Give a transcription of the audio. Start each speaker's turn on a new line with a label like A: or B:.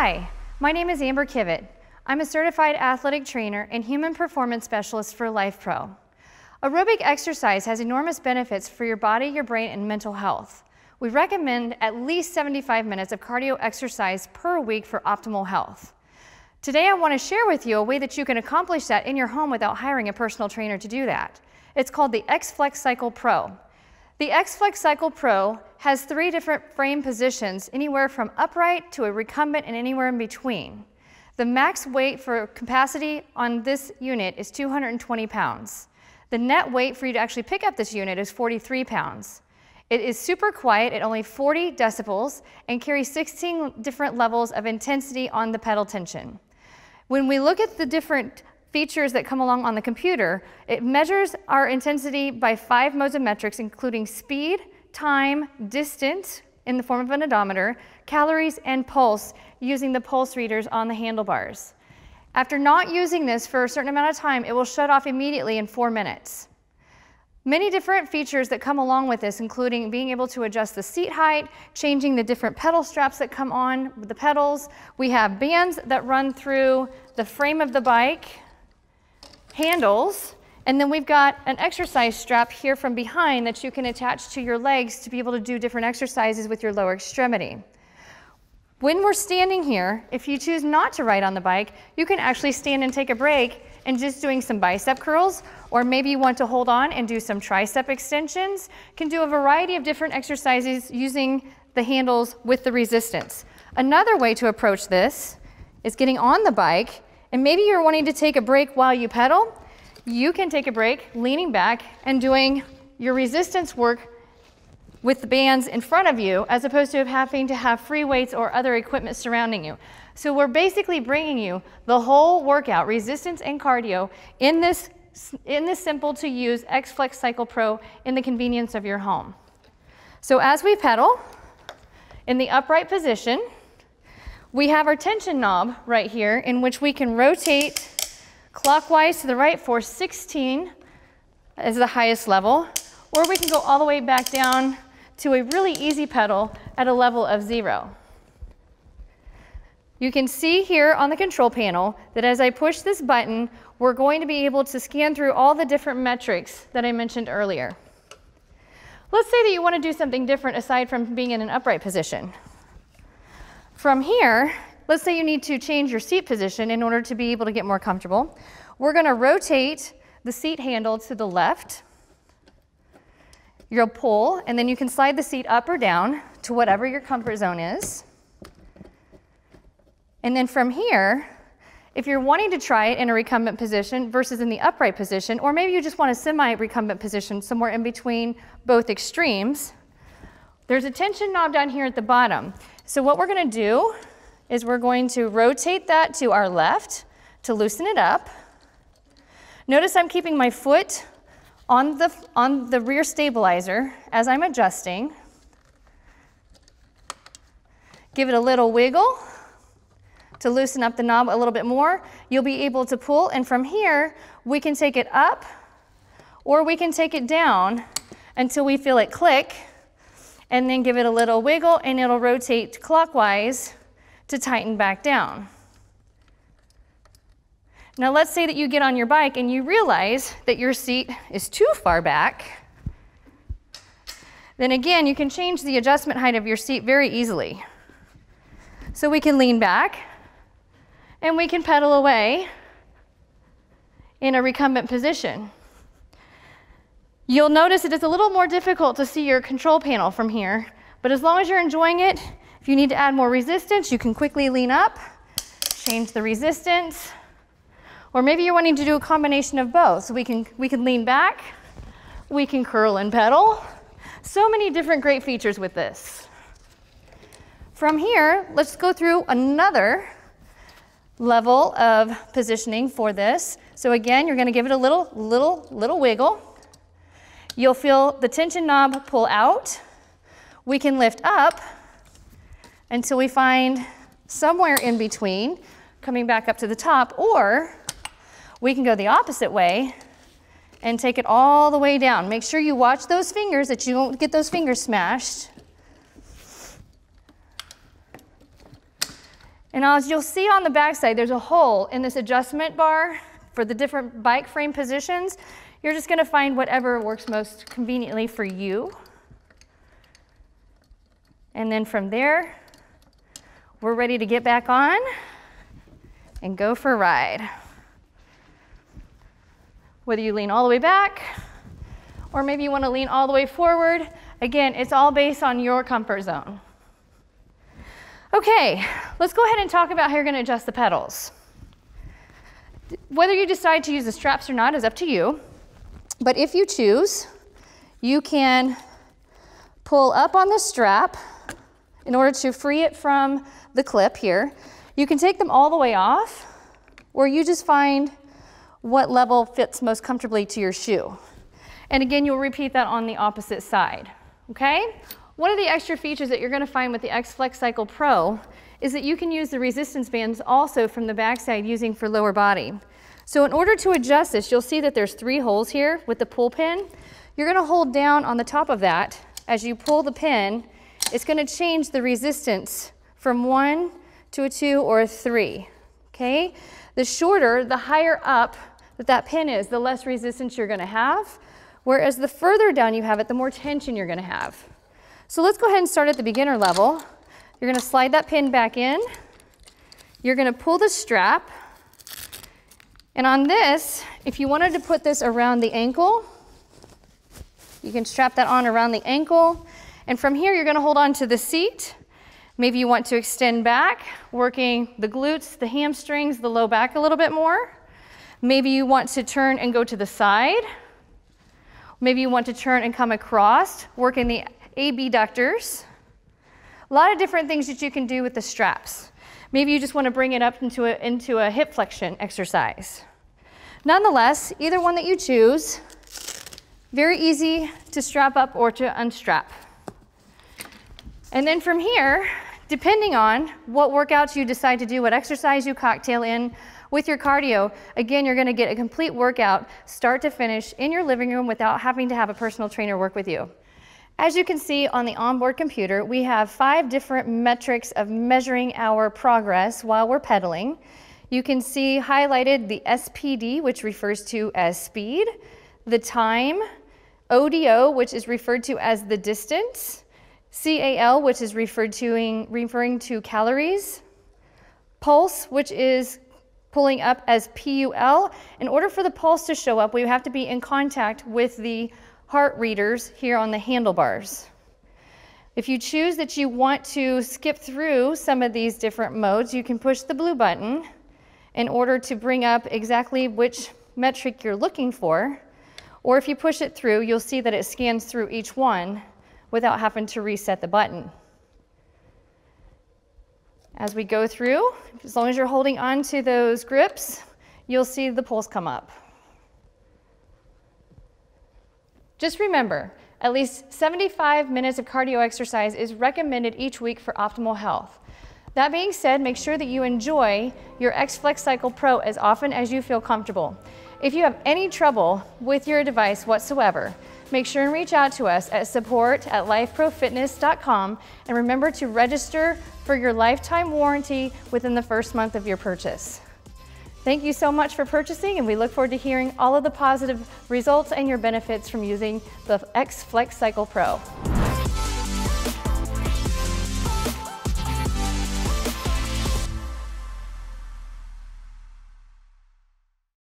A: Hi, my name is Amber Kivett. I'm a certified athletic trainer and human performance specialist for Lifepro. Aerobic exercise has enormous benefits for your body, your brain, and mental health. We recommend at least 75 minutes of cardio exercise per week for optimal health. Today I want to share with you a way that you can accomplish that in your home without hiring a personal trainer to do that. It's called the X-Flexcycle Pro. The X-Flexcycle Pro has 3 different frame positions, anywhere from upright to a recumbent and anywhere in between. The max weight for capacity on this unit is 220 pounds. The net weight for you to actually pick up this unit is 43 pounds. It is super quiet at only 40 decibels and carries 16 different levels of intensity on the pedal tension. When we look at the different features that come along on the computer, it measures our intensity by 5 modes of metrics, including speed, time, distance in the form of an odometer, calories, and pulse using the pulse readers on the handlebars. After not using this for a certain amount of time, it will shut off immediately in 4 minutes. Many different features that come along with this, including being able to adjust the seat height, changing the different pedal straps that come on with the pedals. We have bands that run through the frame of the bike, handles, and then we've got an exercise strap here from behind that you can attach to your legs to be able to do different exercises with your lower extremity. When we're standing here, if you choose not to ride on the bike, you can actually stand and take a break and just doing some bicep curls, or maybe you want to hold on and do some tricep extensions. You can do a variety of different exercises using the handles with the resistance. Another way to approach this is getting on the bike, and maybe you're wanting to take a break while you pedal. You can take a break leaning back and doing your resistance work with the bands in front of you, as opposed to having to have free weights or other equipment surrounding you. So we're basically bringing you the whole workout, resistance and cardio, in this simple to use X-Flexcycle Pro in the convenience of your home. So as we pedal in the upright position, we have our tension knob right here, in which we can rotate clockwise to the right for 16 as the highest level, or we can go all the way back down to a really easy pedal at a level of 0. You can see here on the control panel that as I push this button, we're going to be able to scan through all the different metrics that I mentioned earlier. Let's say that you want to do something different aside from being in an upright position. From here, let's say you need to change your seat position in order to be able to get more comfortable. We're going to rotate the seat handle to the left. You'll pull, and then you can slide the seat up or down to whatever your comfort zone is. And then from here, if you're wanting to try it in a recumbent position versus in the upright position, or maybe you just want a semi-recumbent position somewhere in between both extremes, there's a tension knob down here at the bottom. So what we're going to do is we're going to rotate that to our left to loosen it up. Notice I'm keeping my foot on the rear stabilizer as I'm adjusting. Give it a little wiggle to loosen up the knob a little bit more. You'll be able to pull, and from here we can take it up or we can take it down until we feel it click, and then give it a little wiggle and it'll rotate clockwise to tighten back down. Now let's say that you get on your bike and you realize that your seat is too far back. Then again, you can change the adjustment height of your seat very easily. So we can lean back and we can pedal away in a recumbent position. You'll notice it is a little more difficult to see your control panel from here, but as long as you're enjoying it, if you need to add more resistance, you can quickly lean up, change the resistance, or maybe you're wanting to do a combination of both. So we can lean back, we can curl and pedal. So many different great features with this. From here, let's go through another level of positioning for this. So again, you're going to give it a little wiggle. You'll feel the tension knob pull out. We can lift up until we find somewhere in between, coming back up to the top, or we can go the opposite way and take it all the way down. Make sure you watch those fingers, that you don't get those fingers smashed. And as you'll see on the backside, there's a hole in this adjustment bar for the different bike frame positions. You're just gonna find whatever works most conveniently for you. And then from there, we're ready to get back on and go for a ride. Whether you lean all the way back, or maybe you wanna lean all the way forward, again, it's all based on your comfort zone. Okay, let's go ahead and talk about how you're gonna adjust the pedals. Whether you decide to use the straps or not is up to you, but if you choose, you can pull up on the strap in order to free it from the clip here. You can take them all the way off, or you just find what level fits most comfortably to your shoe. And again, you'll repeat that on the opposite side, okay? One of the extra features that you're gonna find with the X-Flexcycle Pro is that you can use the resistance bands also from the backside using for lower body. So in order to adjust this, you'll see that there's 3 holes here with the pull pin. You're gonna hold down on the top of that. As you pull the pin, it's gonna change the resistance from 1 to a 2 or a 3, okay? The shorter, the higher up that pin is, the less resistance you're gonna have, whereas the further down you have it, the more tension you're gonna have. So let's go ahead and start at the beginner level. You're gonna slide that pin back in. You're gonna pull the strap. And on this, if you wanted to put this around the ankle, you can strap that on around the ankle. And from here, you're gonna hold on to the seat. Maybe you want to extend back, working the glutes, the hamstrings, the low back a little bit more. Maybe you want to turn and go to the side. Maybe you want to turn and come across, working the abductors. A lot of different things that you can do with the straps. Maybe you just want to bring it up into a hip flexion exercise. Nonetheless, either one that you choose, very easy to strap up or to unstrap. And then from here, depending on what workouts you decide to do, what exercise you cocktail in with your cardio, again, you're gonna get a complete workout, start to finish, in your living room without having to have a personal trainer work with you. As you can see on the onboard computer, we have 5 different metrics of measuring our progress while we're pedaling. You can see highlighted the SPD, which refers to as speed, the time, ODO, which is referred to as the distance, CAL, which is referring to calories, pulse, which is pulling up as PUL. In order for the pulse to show up, we have to be in contact with the heart readers here on the handlebars. If you choose that you want to skip through some of these different modes, you can push the blue button in order to bring up exactly which metric you're looking for. Or if you push it through, you'll see that it scans through each one without having to reset the button. As we go through, as long as you're holding on to those grips, you'll see the pulse come up. Just remember, at least 75 minutes of cardio exercise is recommended each week for optimal health. That being said, make sure that you enjoy your X-Flexcycle Pro as often as you feel comfortable. If you have any trouble with your device whatsoever, make sure and reach out to us at support@lifeprofitness.com, and remember to register for your lifetime warranty within the first month of your purchase. Thank you so much for purchasing, and we look forward to hearing all of the positive results and your benefits from using the X-Flexcycle Pro.